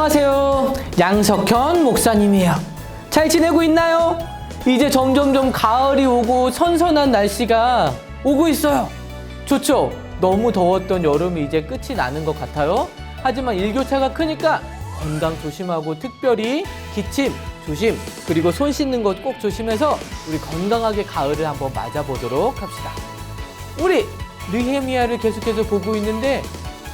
안녕하세요. 양석현 목사님이에요. 잘 지내고 있나요? 이제 점점점 가을이 오고 선선한 날씨가 오고 있어요. 좋죠? 너무 더웠던 여름이 이제 끝이 나는 것 같아요. 하지만 일교차가 크니까 건강 조심하고 특별히 기침 조심, 그리고 손 씻는 것 꼭 조심해서 우리 건강하게 가을을 한번 맞아보도록 합시다. 우리 느헤미야를 계속해서 보고 있는데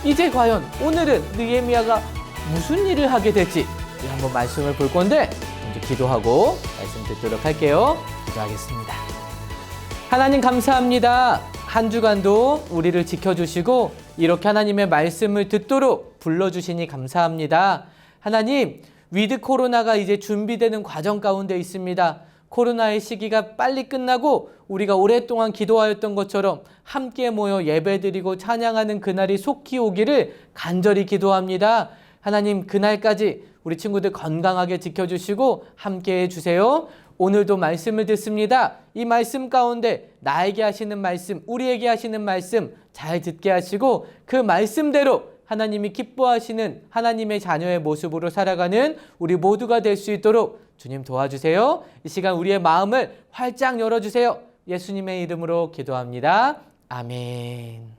이제 과연 오늘은 느헤미야가 무슨 일을 하게 될지 한번 말씀을 볼 건데 먼저 기도하고 말씀 듣도록 할게요. 기도하겠습니다. 하나님 감사합니다. 한 주간도 우리를 지켜주시고 이렇게 하나님의 말씀을 듣도록 불러주시니 감사합니다. 하나님, 위드 코로나가 이제 준비되는 과정 가운데 있습니다. 코로나의 시기가 빨리 끝나고 우리가 오랫동안 기도하였던 것처럼 함께 모여 예배드리고 찬양하는 그날이 속히 오기를 간절히 기도합니다. 하나님, 그날까지 우리 친구들 건강하게 지켜주시고 함께 해주세요. 오늘도 말씀을 듣습니다. 이 말씀 가운데 나에게 하시는 말씀, 우리에게 하시는 말씀 잘 듣게 하시고 그 말씀대로 하나님이 기뻐하시는 하나님의 자녀의 모습으로 살아가는 우리 모두가 될 수 있도록 주님 도와주세요. 이 시간 우리의 마음을 활짝 열어주세요. 예수님의 이름으로 기도합니다. 아멘.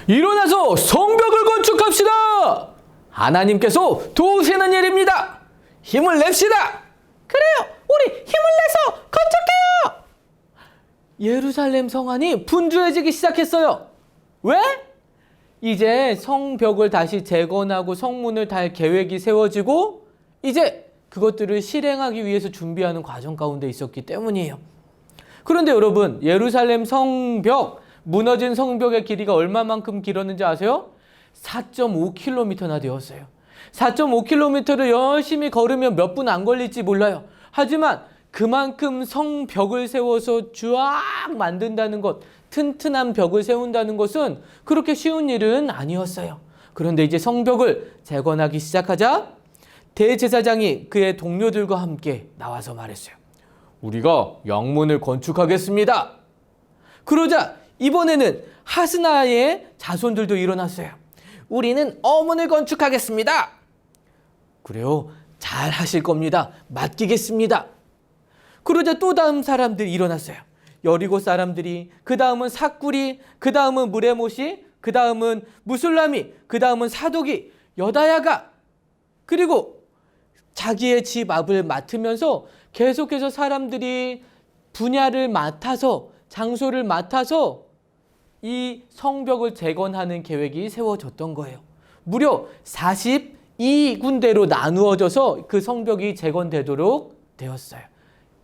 일어나서 성벽을 건축합시다. 하나님께서 도우시는 일입니다. 힘을 냅시다. 그래요, 우리 힘을 내서 건축해요. 예루살렘 성안이 분주해지기 시작했어요. 왜? 이제 성벽을 다시 재건하고 성문을 달 계획이 세워지고 이제 그것들을 실행하기 위해서 준비하는 과정 가운데 있었기 때문이에요. 그런데 여러분, 예루살렘 성벽, 무너진 성벽의 길이가 얼마만큼 길었는지 아세요? 4.5km나 되었어요. 4.5km를 열심히 걸으면 몇 분 안 걸릴지 몰라요. 하지만 그만큼 성벽을 세워서 쫙 만든다는 것, 튼튼한 벽을 세운다는 것은 그렇게 쉬운 일은 아니었어요. 그런데 이제 성벽을 재건하기 시작하자 대제사장이 그의 동료들과 함께 나와서 말했어요. 우리가 양문을 건축하겠습니다. 그러자 이번에는 하스나의 자손들도 일어났어요. 우리는 어문을 건축하겠습니다. 그래요, 잘 하실 겁니다. 맡기겠습니다. 그러자 또 다음 사람들이 일어났어요. 여리고 사람들이, 그 다음은 삭구리, 그 다음은 무레못이, 그 다음은 무술람이, 그 다음은 사독이, 여다야가, 그리고 자기의 집 앞을 맡으면서 계속해서 사람들이 분야를 맡아서, 장소를 맡아서 이 성벽을 재건하는 계획이 세워졌던 거예요. 무려 42군데로 나누어져서 그 성벽이 재건되도록 되었어요.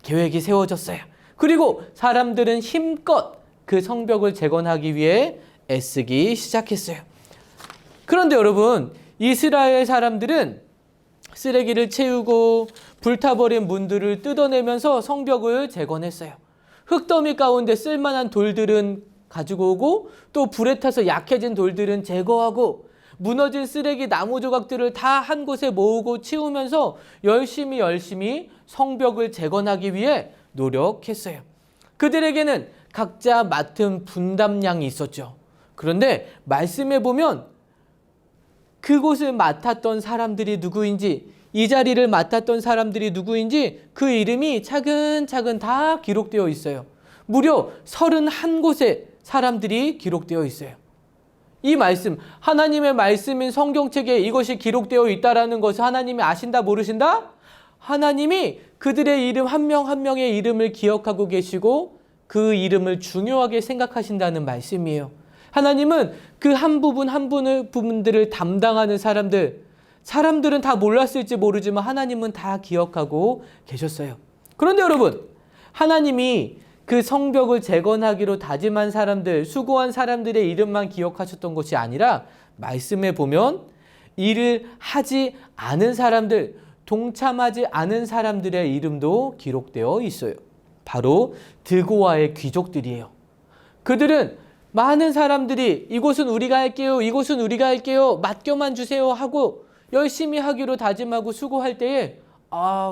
계획이 세워졌어요. 그리고 사람들은 힘껏 그 성벽을 재건하기 위해 애쓰기 시작했어요. 그런데 여러분, 이스라엘 사람들은 쓰레기를 채우고 불타버린 문들을 뜯어내면서 성벽을 재건했어요. 흙더미 가운데 쓸만한 돌들은 가지고 오고 또 불에 타서 약해진 돌들은 제거하고 무너진 쓰레기 나무 조각들을 다 한 곳에 모으고 치우면서 열심히 성벽을 재건하기 위해 노력했어요. 그들에게는 각자 맡은 분담량이 있었죠. 그런데 말씀해 보면 그곳을 맡았던 사람들이 누구인지, 이 자리를 맡았던 사람들이 누구인지 그 이름이 차근차근 다 기록되어 있어요. 무려 31곳의 사람들이 기록되어 있어요. 이 말씀, 하나님의 말씀인 성경책에 이것이 기록되어 있다는 것을 하나님이 아신다, 모르신다? 하나님이 그들의 이름 한 명 한 명의 이름을 기억하고 계시고 그 이름을 중요하게 생각하신다는 말씀이에요. 하나님은 그 한 부분 한 부분들을 담당하는 사람들은 다 몰랐을지 모르지만 하나님은 다 기억하고 계셨어요. 그런데 여러분, 하나님이 그 성벽을 재건하기로 다짐한 사람들, 수고한 사람들의 이름만 기억하셨던 것이 아니라 말씀에 보면 일을 하지 않은 사람들, 동참하지 않은 사람들의 이름도 기록되어 있어요. 바로 드고아의 귀족들이에요. 그들은 많은 사람들이 이곳은 우리가 할게요, 이곳은 우리가 할게요, 맡겨만 주세요 하고 열심히 하기로 다짐하고 수고할 때에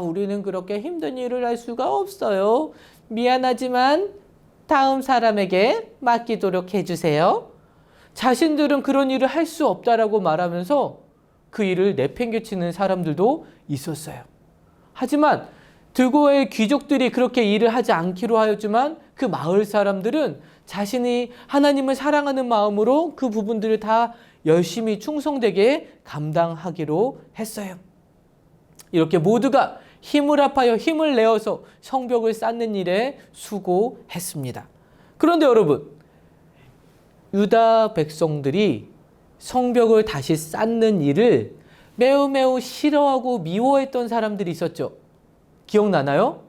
우리는 그렇게 힘든 일을 할 수가 없어요. 미안하지만 다음 사람에게 맡기도록 해주세요. 자신들은 그런 일을 할 수 없다라고 말하면서 그 일을 내팽개치는 사람들도 있었어요. 하지만 드고의 귀족들이 그렇게 일을 하지 않기로 하였지만 그 마을 사람들은 자신이 하나님을 사랑하는 마음으로 그 부분들을 다 열심히 충성되게 감당하기로 했어요. 이렇게 모두가 힘을 합하여 힘을 내어서 성벽을 쌓는 일에 수고했습니다. 그런데 여러분, 유다 백성들이 성벽을 다시 쌓는 일을 매우 싫어하고 미워했던 사람들이 있었죠. 기억나나요?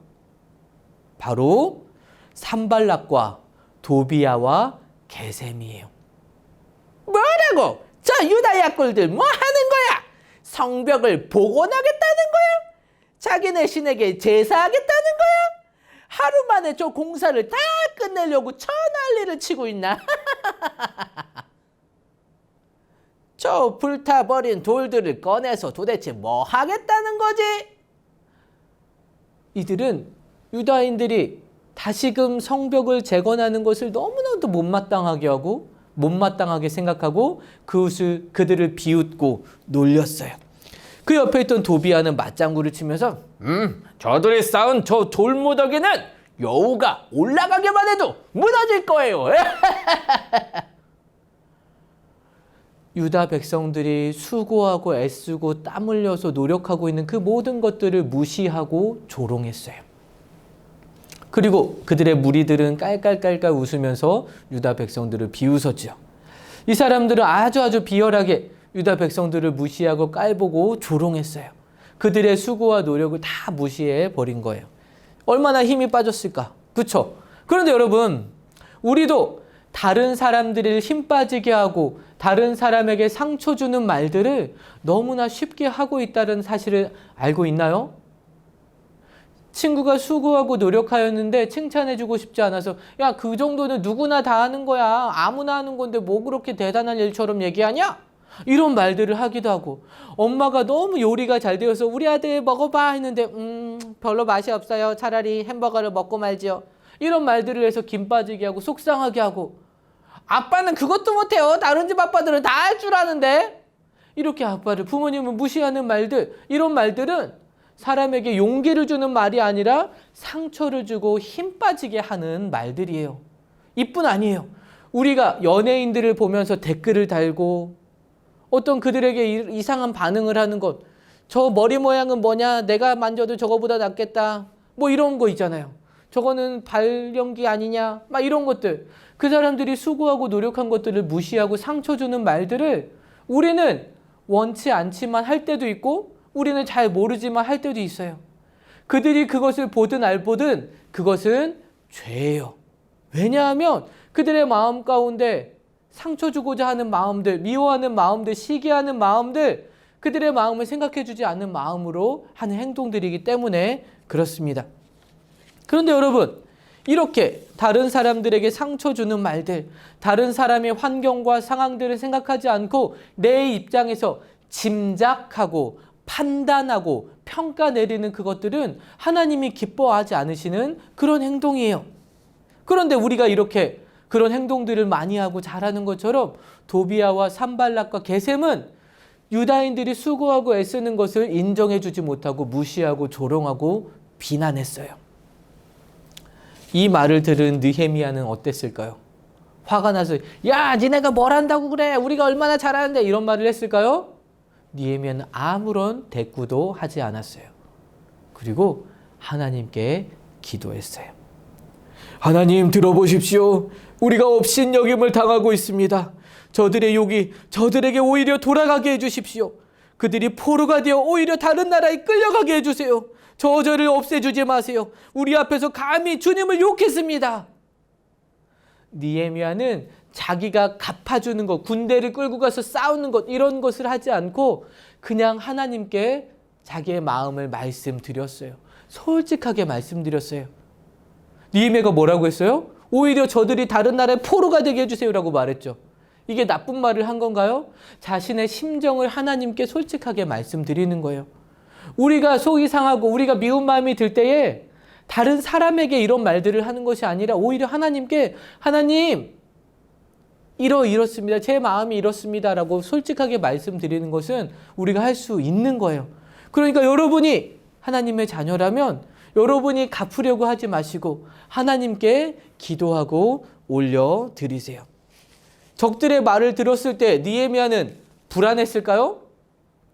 바로 산발락과 도비야와 게셈이에요. 뭐라고? 저 유다 약골들 뭐 하는 거야? 성벽을 복원하겠다는 거야? 자기네 신에게 제사하겠다는 거야? 하루 만에 저 공사를 다 끝내려고 천난리를 치고 있나? 저 불타버린 돌들을 꺼내서 도대체 뭐 하겠다는 거지? 이들은 유다인들이 다시금 성벽을 재건하는 것을 너무나도 못마땅하게 하고 못마땅하게 생각하고 그들을 비웃고 놀렸어요. 그 옆에 있던 도비야는 맞장구를 치면서 저들이 쌓은 저 돌무더기는 여우가 올라가기만 해도 무너질 거예요. 유다 백성들이 수고하고 애쓰고 땀 흘려서 노력하고 있는 그 모든 것들을 무시하고 조롱했어요. 그리고 그들의 무리들은 깔깔깔깔 웃으면서 유다 백성들을 비웃었죠. 이 사람들은 아주 비열하게 유다 백성들을 무시하고 깔보고 조롱했어요. 그들의 수고와 노력을 다 무시해 버린 거예요. 얼마나 힘이 빠졌을까? 그렇죠? 그런데 여러분, 우리도 다른 사람들을 힘 빠지게 하고 다른 사람에게 상처 주는 말들을 너무나 쉽게 하고 있다는 사실을 알고 있나요? 친구가 수고하고 노력하였는데 칭찬해주고 싶지 않아서 야, 그 정도는 누구나 다 하는 거야. 아무나 하는 건데 뭐 그렇게 대단한 일처럼 얘기하냐? 이런 말들을 하기도 하고, 엄마가 너무 요리가 잘 되어서 우리 아들 먹어봐 했는데 별로 맛이 없어요. 차라리 햄버거를 먹고 말지요. 이런 말들을 해서 김 빠지게 하고 속상하게 하고, 아빠는 그것도 못해요. 다른 집 아빠들은 다 할 줄 아는데. 이렇게 아빠를, 부모님을 무시하는 말들, 이런 말들은 사람에게 용기를 주는 말이 아니라 상처를 주고 힘 빠지게 하는 말들이에요. 이뿐 아니에요. 우리가 연예인들을 보면서 댓글을 달고 어떤 그들에게 이상한 반응을 하는 것, 저 머리 모양은 뭐냐, 내가 만져도 저거보다 낫겠다, 뭐 이런 거 있잖아요. 저거는 발연기 아니냐, 막 이런 것들. 그 사람들이 수고하고 노력한 것들을 무시하고 상처 주는 말들을 우리는 원치 않지만 할 때도 있고, 우리는 잘 모르지만 할 때도 있어요. 그들이 그것을 보든 알 보든 그것은 죄예요. 왜냐하면 그들의 마음 가운데 상처 주고자 하는 마음들, 미워하는 마음들, 시기하는 마음들, 그들의 마음을 생각해 주지 않는 마음으로 하는 행동들이기 때문에 그렇습니다. 그런데 여러분, 이렇게 다른 사람들에게 상처 주는 말들, 다른 사람의 환경과 상황들을 생각하지 않고 내 입장에서 짐작하고 판단하고 평가 내리는 그것들은 하나님이 기뻐하지 않으시는 그런 행동이에요. 그런데 우리가 이렇게 그런 행동들을 많이 하고 잘하는 것처럼 도비아와 산발락과 게셈은 유다인들이 수고하고 애쓰는 것을 인정해 주지 못하고 무시하고 조롱하고 비난했어요. 이 말을 들은 느헤미야는 어땠을까요? 화가 나서 야, 니네가 뭘 한다고 그래? 우리가 얼마나 잘하는데, 이런 말을 했을까요? 느헤미야는 아무런 대꾸도 하지 않았어요. 그리고 하나님께 기도했어요. 하나님, 들어보십시오. 우리가 업신여김을 당하고 있습니다. 저들의 욕이 저들에게 오히려 돌아가게 해주십시오. 그들이 포로가 되어 오히려 다른 나라에 끌려가게 해주세요. 저들을 없애주지 마세요. 우리 앞에서 감히 주님을 욕했습니다. 느헤미야는 자기가 갚아주는 것, 군대를 끌고 가서 싸우는 것, 이런 것을 하지 않고 그냥 하나님께 자기의 마음을 말씀드렸어요. 솔직하게 말씀드렸어요. 느헤미야가 뭐라고 했어요? 오히려 저들이 다른 나라의 포로가 되게 해주세요라고 말했죠. 이게 나쁜 말을 한 건가요? 자신의 심정을 하나님께 솔직하게 말씀드리는 거예요. 우리가 속이 상하고 우리가 미운 마음이 들 때에 다른 사람에게 이런 말들을 하는 것이 아니라 오히려 하나님께, 하나님, 이렇습니다. 제 마음이 이렇습니다라고 솔직하게 말씀드리는 것은 우리가 할 수 있는 거예요. 그러니까 여러분이 하나님의 자녀라면 여러분이 갚으려고 하지 마시고 하나님께 기도하고 올려드리세요. 적들의 말을 들었을 때 느헤미야는 불안했을까요?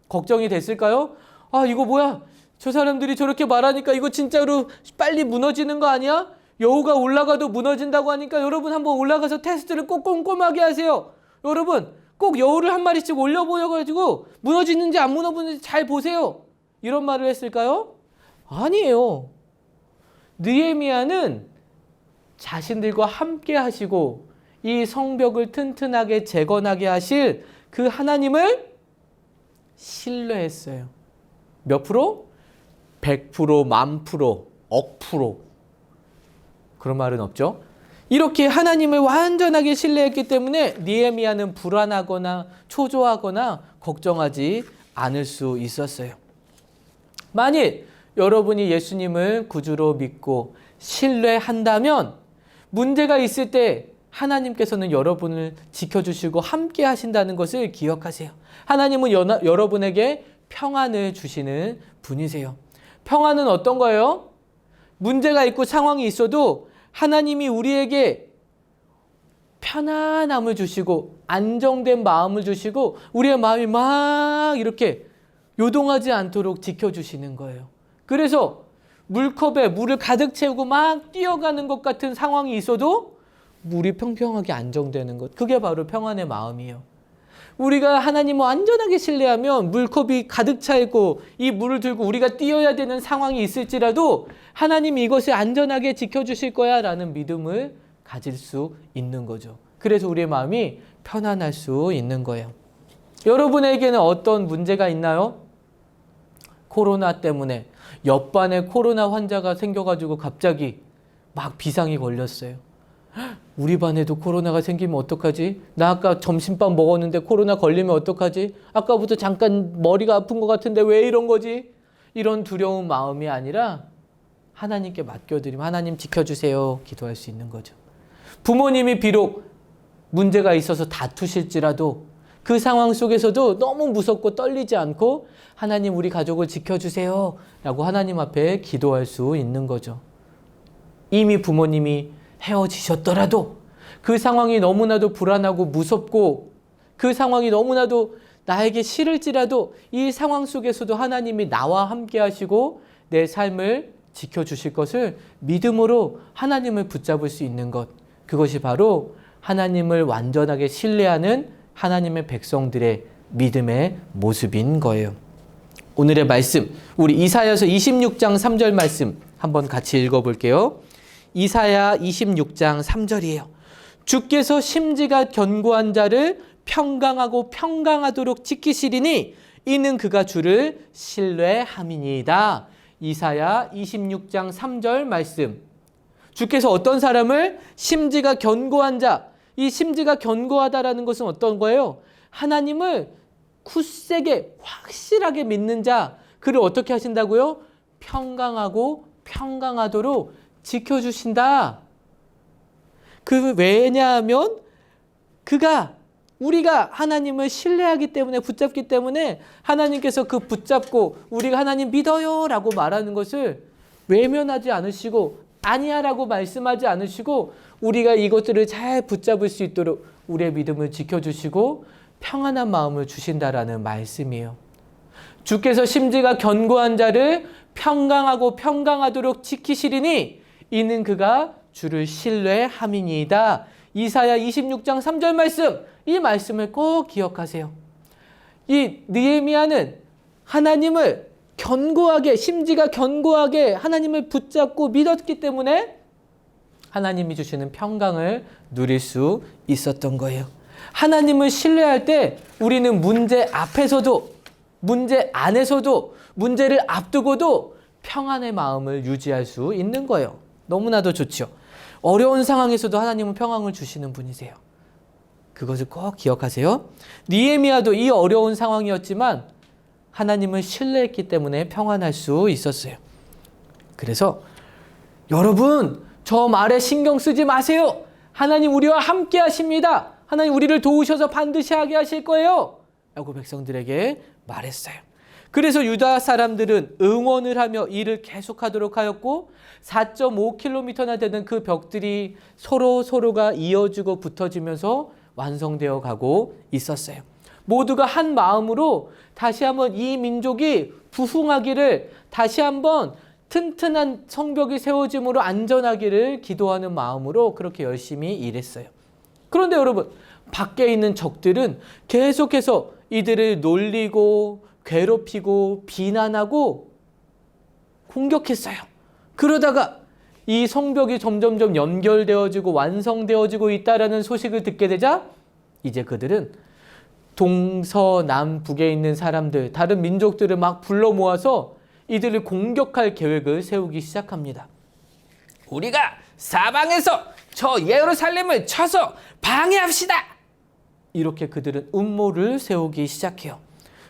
걱정이 됐을까요? 아, 이거 뭐야? 저 사람들이 저렇게 말하니까 이거 진짜로 빨리 무너지는 거 아니야? 여우가 올라가도 무너진다고 하니까 여러분 한번 올라가서 테스트를 꼭 꼼꼼하게 하세요. 여러분 꼭 여우를 한 마리씩 올려보여가지고 무너지는지 안 무너지는지 잘 보세요. 이런 말을 했을까요? 아니에요. 느헤미야는 자신들과 함께 하시고 이 성벽을 튼튼하게 재건하게 하실 그 하나님을 신뢰했어요. 몇 프로? 100%, 10,000%, 억 프로. 그런 말은 없죠. 이렇게 하나님을 완전하게 신뢰했기 때문에 느헤미야는 불안하거나 초조하거나 걱정하지 않을 수 있었어요. 만일 여러분이 예수님을 구주로 믿고 신뢰한다면 문제가 있을 때 하나님께서는 여러분을 지켜주시고 함께 하신다는 것을 기억하세요. 하나님은 여러분에게 평안을 주시는 분이세요. 평안은 어떤 거예요? 문제가 있고 상황이 있어도 하나님이 우리에게 편안함을 주시고 안정된 마음을 주시고 우리의 마음이 막 이렇게 요동하지 않도록 지켜주시는 거예요. 그래서 물컵에 물을 가득 채우고 막 뛰어가는 것 같은 상황이 있어도 물이 평평하게 안정되는 것, 그게 바로 평안의 마음이에요. 우리가 하나님을 완전하게 신뢰하면 물컵이 가득 차 있고 이 물을 들고 우리가 뛰어야 되는 상황이 있을지라도 하나님이 이것을 안전하게 지켜주실 거야 라는 믿음을 가질 수 있는 거죠. 그래서 우리의 마음이 편안할 수 있는 거예요. 여러분에게는 어떤 문제가 있나요? 코로나 때문에 옆반에 코로나 환자가 생겨가지고 갑자기 막 비상이 걸렸어요. 우리 반에도 코로나가 생기면 어떡하지? 나 아까 점심밥 먹었는데 코로나 걸리면 어떡하지? 아까부터 잠깐 머리가 아픈 것 같은데 왜 이런 거지? 이런 두려운 마음이 아니라 하나님께 맡겨드리면 하나님 지켜주세요 기도할 수 있는 거죠. 부모님이 비록 문제가 있어서 다투실지라도 그 상황 속에서도 너무 무섭고 떨리지 않고 하나님 우리 가족을 지켜주세요 라고 하나님 앞에 기도할 수 있는 거죠. 이미 부모님이 헤어지셨더라도 그 상황이 너무나도 불안하고 무섭고 그 상황이 너무나도 나에게 싫을지라도 이 상황 속에서도 하나님이 나와 함께 하시고 내 삶을 지켜주실 것을 믿음으로 하나님을 붙잡을 수 있는 것, 그것이 바로 하나님을 완전하게 신뢰하는 하나님의 백성들의 믿음의 모습인 거예요. 오늘의 말씀, 우리 이사야서 26장 3절 말씀 한번 같이 읽어볼게요. 이사야 26장 3절이에요. 주께서 심지가 견고한 자를 평강하고 평강하도록 지키시리니 이는 그가 주를 신뢰함이니이다. 이사야 26장 3절 말씀. 주께서 어떤 사람을 심지가 견고한 자, 이 심지가 견고하다라는 것은 어떤 거예요? 하나님을 굳세게 확실하게 믿는 자, 그를 어떻게 하신다고요? 평강하고 평강하도록 지켜주신다. 왜냐하면 우리가 하나님을 신뢰하기 때문에, 붙잡기 때문에 하나님께서 그 붙잡고 우리가 하나님 믿어요 라고 말하는 것을 외면하지 않으시고 아니야 라고 말씀하지 않으시고 우리가 이것들을 잘 붙잡을 수 있도록 우리의 믿음을 지켜주시고 평안한 마음을 주신다라는 말씀이에요. 주께서 심지가 견고한 자를 평강하고 평강하도록 지키시리니 이는 그가 주를 신뢰함이니이다. 이사야 26장 3절 말씀, 이 말씀을 꼭 기억하세요. 이 느헤미야는 하나님을 견고하게, 심지가 견고하게 하나님을 붙잡고 믿었기 때문에 하나님이 주시는 평강을 누릴 수 있었던 거예요. 하나님을 신뢰할 때 우리는 문제 앞에서도, 문제 안에서도, 문제를 앞두고도 평안의 마음을 유지할 수 있는 거예요. 너무나도 좋죠. 어려운 상황에서도 하나님은 평안을 주시는 분이세요. 그것을 꼭 기억하세요. 느헤미야도 이 어려운 상황이었지만 하나님을 신뢰했기 때문에 평안할 수 있었어요. 그래서 여러분, 저 말에 신경 쓰지 마세요. 하나님 우리와 함께 하십니다. 하나님 우리를 도우셔서 반드시 하게 하실 거예요 라고 백성들에게 말했어요. 그래서 유다 사람들은 응원을 하며 일을 계속하도록 하였고 4.5km나 되는 그 벽들이 서로가 이어지고 붙어지면서 완성되어 가고 있었어요. 모두가 한 마음으로 다시 한번 이 민족이 부흥하기를, 다시 한번 튼튼한 성벽이 세워짐으로 안전하기를 기도하는 마음으로 그렇게 열심히 일했어요. 그런데 여러분, 밖에 있는 적들은 계속해서 이들을 놀리고 괴롭히고 비난하고 공격했어요. 그러다가 이 성벽이 점점점 연결되어지고 완성되어지고 있다라는 소식을 듣게 되자 이제 그들은 동서남북에 있는 사람들, 다른 민족들을 막 불러 모아서 이들을 공격할 계획을 세우기 시작합니다. 우리가 사방에서 저 예루살렘을 쳐서 방해합시다. 이렇게 그들은 음모를 세우기 시작해요.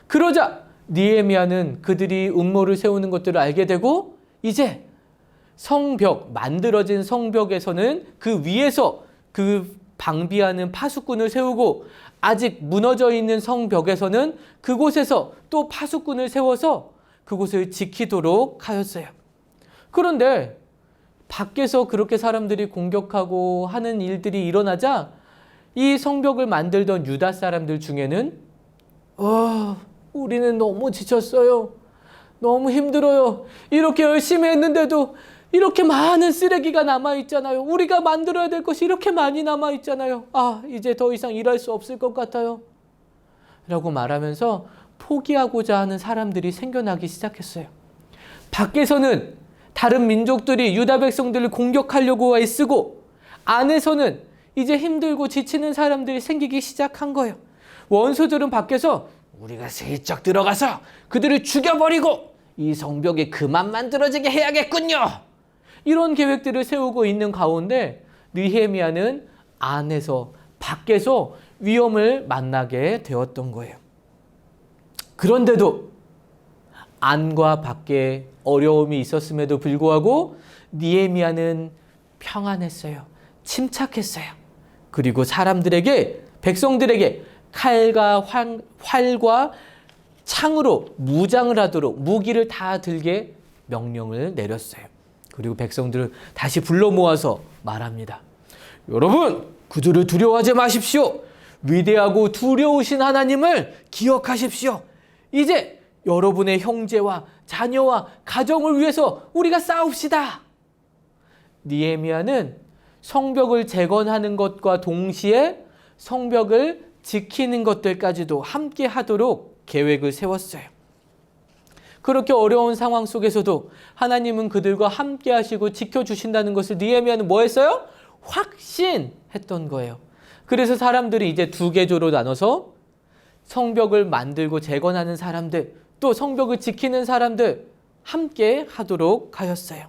그러자 느헤미야는 그들이 음모를 세우는 것들을 알게 되고 이제 성벽, 만들어진 성벽에서는 그 위에서 그 방비하는 파수꾼을 세우고 아직 무너져 있는 성벽에서는 그곳에서 또 파수꾼을 세워서 그곳을 지키도록 하였어요. 그런데 밖에서 그렇게 사람들이 공격하고 하는 일들이 일어나자 이 성벽을 만들던 유다 사람들 중에는 우리는 너무 지쳤어요. 너무 힘들어요. 이렇게 열심히 했는데도 이렇게 많은 쓰레기가 남아있잖아요. 우리가 만들어야 될 것이 이렇게 많이 남아있잖아요. 이제 더 이상 일할 수 없을 것 같아요. 라고 말하면서 포기하고자 하는 사람들이 생겨나기 시작했어요. 밖에서는 다른 민족들이 유다 백성들을 공격하려고 애쓰고 안에서는 이제 힘들고 지치는 사람들이 생기기 시작한 거예요. 원수들은 밖에서 우리가 슬쩍 들어가서 그들을 죽여버리고 이 성벽이 그만 만들어지게 해야겠군요. 이런 계획들을 세우고 있는 가운데 느헤미야는 안에서 밖에서 위험을 만나게 되었던 거예요. 그런데도 안과 밖에 어려움이 있었음에도 불구하고 느헤미야는 평안했어요. 침착했어요. 그리고 사람들에게, 백성들에게 칼과 활과 창으로 무장을 하도록 무기를 다 들게 명령을 내렸어요. 그리고 백성들을 다시 불러 모아서 말합니다. 여러분, 그들을 두려워하지 마십시오. 위대하고 두려우신 하나님을 기억하십시오. 이제 여러분의 형제와 자녀와 가정을 위해서 우리가 싸웁시다. 느헤미야는 성벽을 재건하는 것과 동시에 성벽을 지키는 것들까지도 함께 하도록 계획을 세웠어요. 그렇게 어려운 상황 속에서도 하나님은 그들과 함께 하시고 지켜주신다는 것을 느헤미야는 뭐 했어요? 확신했던 거예요. 그래서 사람들이 이제 두 계조로 나눠서 성벽을 만들고 재건하는 사람들, 또 성벽을 지키는 사람들 함께 하도록 하였어요.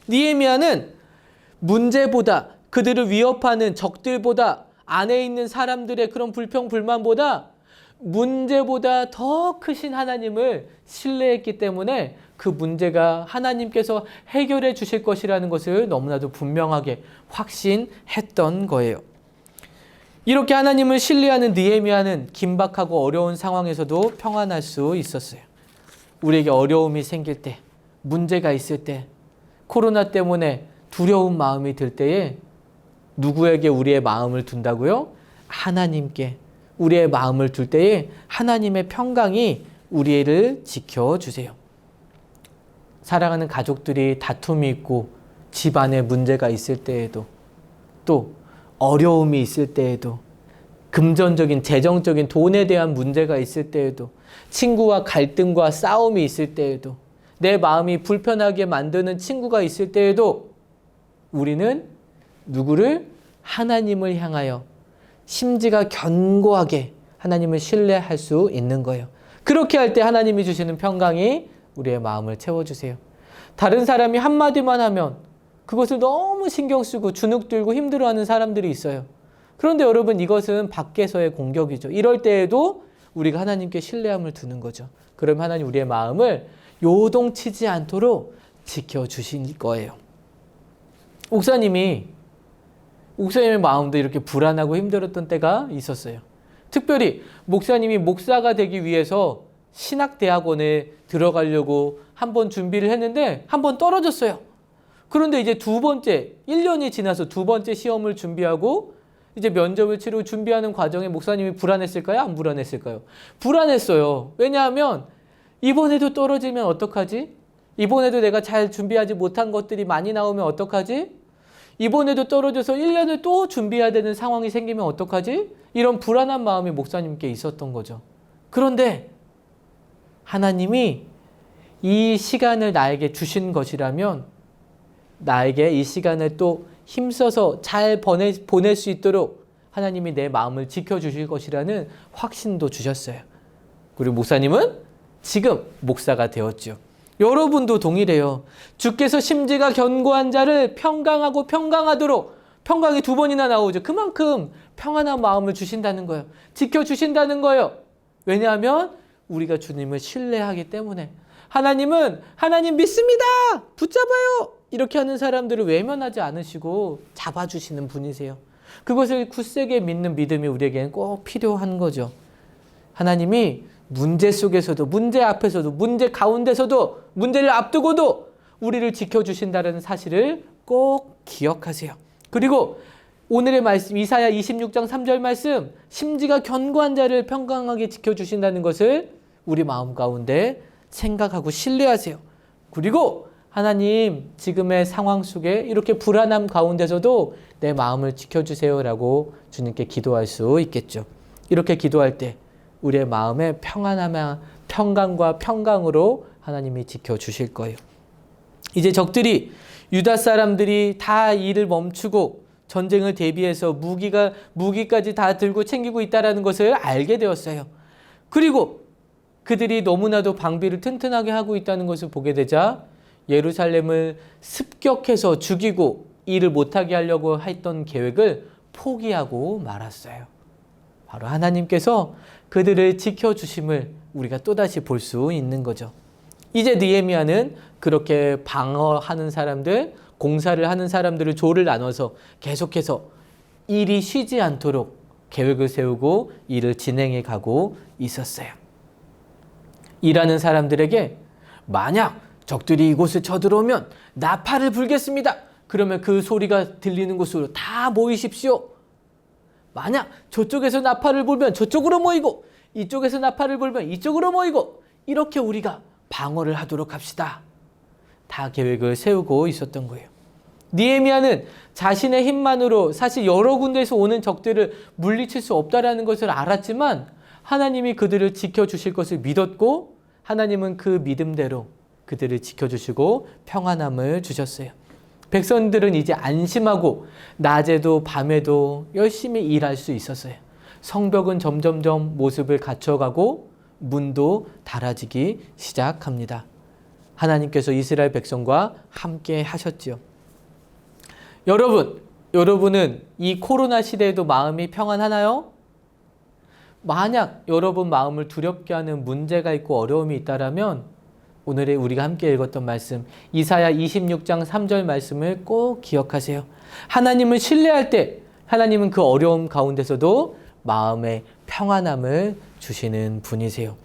느헤미야는 문제보다, 그들을 위협하는 적들보다, 안에 있는 사람들의 그런 불평 불만보다 문제보다 더 크신 하나님을 신뢰했기 때문에 그 문제가 하나님께서 해결해 주실 것이라는 것을 너무나도 분명하게 확신했던 거예요. 이렇게 하나님을 신뢰하는 느헤미야는 긴박하고 어려운 상황에서도 평안할 수 있었어요. 우리에게 어려움이 생길 때, 문제가 있을 때, 코로나 때문에 두려운 마음이 들 때에 누구에게 우리의 마음을 둔다고요? 하나님께 우리의 마음을 둘 때에 하나님의 평강이 우리를 지켜주세요. 사랑하는 가족들이 다툼이 있고 집안에 문제가 있을 때에도, 또 어려움이 있을 때에도, 금전적인 재정적인 돈에 대한 문제가 있을 때에도, 친구와 갈등과 싸움이 있을 때에도, 내 마음이 불편하게 만드는 친구가 있을 때에도 우리는 누구를? 하나님을 향하여 심지가 견고하게 하나님을 신뢰할 수 있는 거예요. 그렇게 할 때 하나님이 주시는 평강이 우리의 마음을 채워주세요. 다른 사람이 한마디만 하면 그것을 너무 신경 쓰고 주눅 들고 힘들어하는 사람들이 있어요. 그런데 여러분, 이것은 밖에서의 공격이죠. 이럴 때에도 우리가 하나님께 신뢰함을 두는 거죠. 그럼 하나님 우리의 마음을 요동치지 않도록 지켜주실 거예요. 목사님의 마음도 이렇게 불안하고 힘들었던 때가 있었어요. 특별히 목사님이 목사가 되기 위해서 신학대학원에 들어가려고 한번 준비를 했는데 한번 떨어졌어요. 그런데 이제 두 번째, 1년이 지나서 두 번째 시험을 준비하고 이제 면접을 치르고 준비하는 과정에 목사님이 불안했을까요? 안 불안했을까요? 불안했어요. 왜냐하면 이번에도 떨어지면 어떡하지? 이번에도 내가 잘 준비하지 못한 것들이 많이 나오면 어떡하지? 이번에도 떨어져서 1년을 또 준비해야 되는 상황이 생기면 어떡하지? 이런 불안한 마음이 목사님께 있었던 거죠. 그런데 하나님이 이 시간을 나에게 주신 것이라면 나에게 이 시간을 또 힘써서 잘 보낼 수 있도록 하나님이 내 마음을 지켜주실 것이라는 확신도 주셨어요. 그리고 목사님은 지금 목사가 되었죠. 여러분도 동일해요. 주께서 심지가 견고한 자를 평강하고 평강하도록, 평강이 두 번이나 나오죠. 그만큼 평안한 마음을 주신다는 거예요. 지켜주신다는 거예요. 왜냐하면 우리가 주님을 신뢰하기 때문에. 하나님은 하나님 믿습니다, 붙잡아요, 이렇게 하는 사람들을 외면하지 않으시고 잡아주시는 분이세요. 그것을 굳세게 믿는 믿음이 우리에게는 꼭 필요한 거죠. 하나님이 문제 속에서도, 문제 앞에서도, 문제 가운데서도, 문제를 앞두고도 우리를 지켜주신다는 사실을 꼭 기억하세요. 그리고 오늘의 말씀, 이사야 26장 3절 말씀, 심지가 견고한 자를 평강하게 지켜주신다는 것을 우리 마음 가운데 생각하고 신뢰하세요. 그리고 하나님, 지금의 상황 속에 이렇게 불안함 가운데서도 내 마음을 지켜주세요라고 주님께 기도할 수 있겠죠. 이렇게 기도할 때 우리의 마음의 평강과 평강으로 하나님이 지켜주실 거예요. 이제 적들이, 유다 사람들이 다 일을 멈추고 전쟁을 대비해서 무기까지 다 들고 챙기고 있다는 것을 알게 되었어요. 그리고 그들이 너무나도 방비를 튼튼하게 하고 있다는 것을 보게 되자 예루살렘을 습격해서 죽이고 일을 못하게 하려고 했던 계획을 포기하고 말았어요. 바로 하나님께서 그들을 지켜주심을 우리가 또다시 볼 수 있는 거죠. 이제 느헤미야는 그렇게 방어하는 사람들, 공사를 하는 사람들을 조를 나눠서 계속해서 일이 쉬지 않도록 계획을 세우고 일을 진행해 가고 있었어요. 일하는 사람들에게 만약 적들이 이곳을 쳐들어오면 나팔을 불겠습니다. 그러면 그 소리가 들리는 곳으로 다 모이십시오. 만약 저쪽에서 나팔을 불면 저쪽으로 모이고 이쪽에서 나팔을 불면 이쪽으로 모이고 이렇게 우리가 방어를 하도록 합시다. 다 계획을 세우고 있었던 거예요. 느헤미야는 자신의 힘만으로 사실 여러 군데에서 오는 적들을 물리칠 수 없다라는 것을 알았지만 하나님이 그들을 지켜주실 것을 믿었고 하나님은 그 믿음대로 그들을 지켜주시고 평안함을 주셨어요. 백성들은 이제 안심하고 낮에도 밤에도 열심히 일할 수 있었어요. 성벽은 점점점 모습을 갖춰가고 문도 닫아지기 시작합니다. 하나님께서 이스라엘 백성과 함께 하셨지요. 여러분은 이 코로나 시대에도 마음이 평안하나요? 만약 여러분 마음을 두렵게 하는 문제가 있고 어려움이 있다라면 오늘의 우리가 함께 읽었던 말씀 이사야 26장 3절 말씀을 꼭 기억하세요. 하나님을 신뢰할 때 하나님은 그 어려움 가운데서도 마음의 평안함을 주시는 분이세요.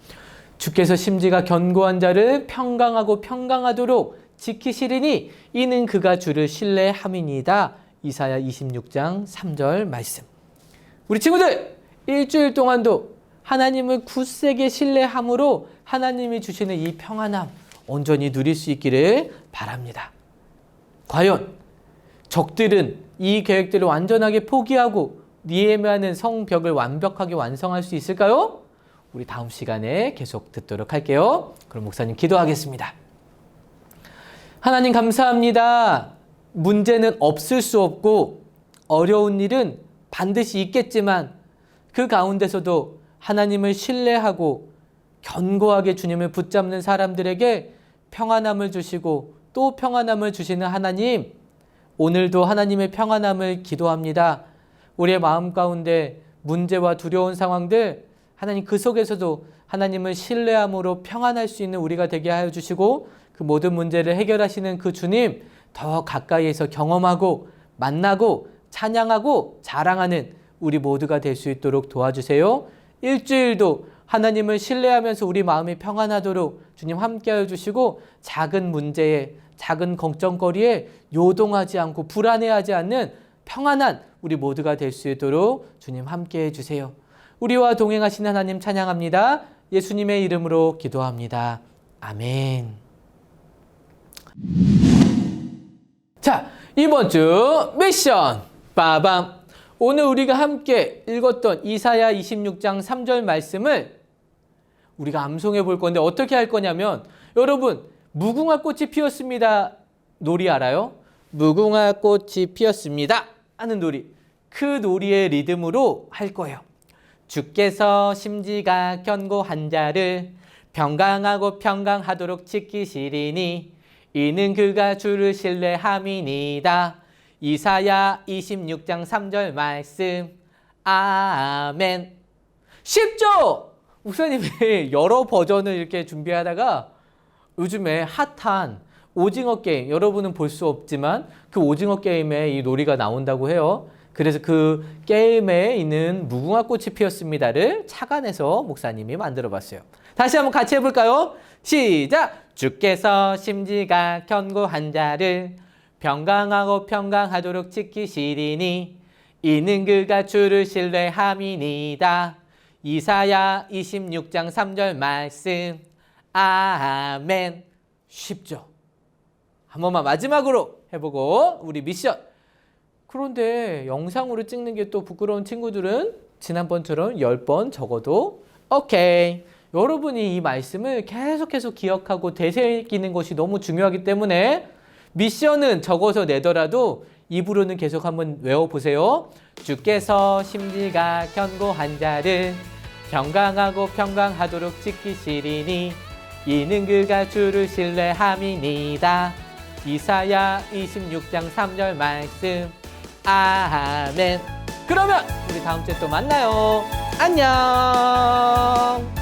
주께서 심지가 견고한 자를 평강하고 평강하도록 지키시리니 이는 그가 주를 신뢰함이니이다. 이사야 26장 3절 말씀. 우리 친구들 일주일 동안도 하나님을 굳세게 신뢰함으로 하나님이 주시는 이 평안함 온전히 누릴 수 있기를 바랍니다. 과연 적들은 이 계획들을 완전하게 포기하고 느헤미야는 성벽을 완벽하게 완성할 수 있을까요? 우리 다음 시간에 계속 듣도록 할게요. 그럼 목사님 기도하겠습니다. 하나님 감사합니다. 문제는 없을 수 없고 어려운 일은 반드시 있겠지만 그 가운데서도 하나님을 신뢰하고 견고하게 주님을 붙잡는 사람들에게 평안함을 주시고 또 평안함을 주시는 하나님, 오늘도 하나님의 평안함을 기도합니다. 우리의 마음 가운데 문제와 두려운 상황들, 하나님 그 속에서도 하나님을 신뢰함으로 평안할 수 있는 우리가 되게 하여 주시고 그 모든 문제를 해결하시는 그 주님 더 가까이에서 경험하고 만나고 찬양하고 자랑하는 우리 모두가 될 수 있도록 도와주세요. 일주일도 하나님을 신뢰하면서 우리 마음이 평안하도록 주님 함께하여 주시고 작은 문제에 작은 걱정거리에 요동하지 않고 불안해하지 않는 평안한 우리 모두가 될 수 있도록 주님 함께해 주세요. 우리와 동행하신 하나님 찬양합니다. 예수님의 이름으로 기도합니다. 아멘. 자, 이번 주 미션 빠밤. 오늘 우리가 함께 읽었던 이사야 26장 3절 말씀을 우리가 암송해 볼 건데 어떻게 할 거냐면 여러분 무궁화 꽃이 피었습니다 놀이 알아요? 무궁화 꽃이 피었습니다 하는 놀이, 그 놀이의 리듬으로 할 거예요. 주께서 심지가 견고한 자를 평강하고 평강하도록 지키시리니 이는 그가 주를 신뢰함이니이다. 이사야 26장 3절 말씀. 아멘. 쉽죠? 목사님이 여러 버전을 이렇게 준비하다가 요즘에 핫한 오징어 게임, 여러분은 볼 수 없지만 그 오징어 게임에 이 놀이가 나온다고 해요. 그래서 그 게임에 있는 무궁화 꽃이 피었습니다를 착안해서 목사님이 만들어 봤어요. 다시 한번 같이 해볼까요? 시작! 주께서 심지가 견고한 자를 평강하고 평강하도록 지키시리니 이는 그가 주를 신뢰함이니이다. 이사야 26장 3절 말씀. 아멘. 쉽죠? 한 번만 마지막으로 해보고 우리 미션. 그런데 영상으로 찍는 게 또 부끄러운 친구들은 지난번처럼 10번 적어도 오케이. 여러분이 이 말씀을 계속해서 기억하고 되새기는 것이 너무 중요하기 때문에 미션은 적어서 내더라도 입으로는 계속 한번 외워보세요. 주께서 심지가 견고한 자를 평강하고 평강하도록 지키시리니 이는 그가 주를 신뢰함이니이다. 이사야 26장 3절 말씀. 아멘. 그러면 우리 다음 주에 또 만나요. 안녕.